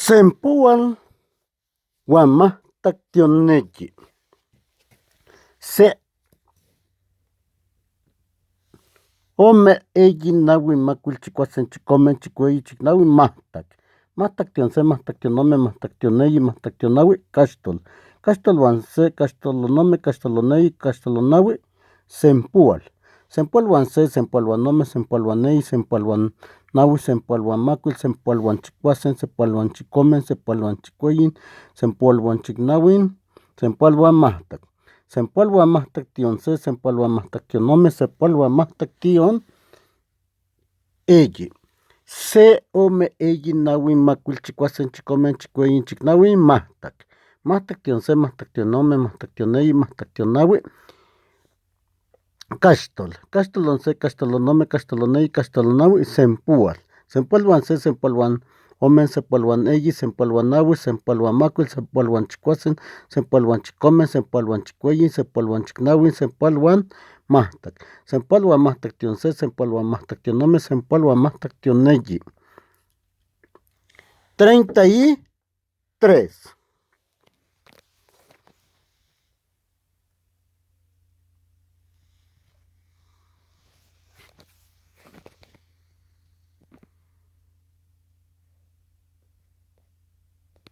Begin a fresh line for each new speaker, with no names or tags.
Sempual huamahtac tionequi. Se ome eyi naui macuil chicuasen chicomen chicueyi chicnaui mahtac. Mahtac tionse, mahtac tionome, mahtac tioneyi, mahtac tionaui, caxtol. Caxtol huan se, caxtolonome, caxtoloneyi, caxtolonaui, sempual. Sempual huan se, sempual huan ome, sempual huan eyi, sempual huan naui, sempual huan macuil, sempual huan chicuasen, sempual huan chicomen, sempual huan chicueyin, sempual huan chicnauin, sempual huan mahtac. Sempual huan mahtac tionse, sempual huan mahtac tionome, sempual huan mahtac tion eyi. Se ome eyi naui macuil chicuasen chicomen chicueyin chicnauin mahtac. Mahtac tionse, mahtac tionome, mahtac tioneyi, mahtac tionaui, caxtol. Caxtol onse, caxtolonome, caxtoloneyi, caxtolonaui, sempual. Sempual huan se, sempual huan ome, sempual huan eyi, sempual huan naui, sempual huan macuil, sempual huan chicuasen, sempual huan chicomen, sempual huan chicueyin, sempual huan chicnauin, sempual huan mahtac. Sempual huan mahtac tionse, sempual huan mahtac tionome, sempual huan mahtac tioneyi. 33.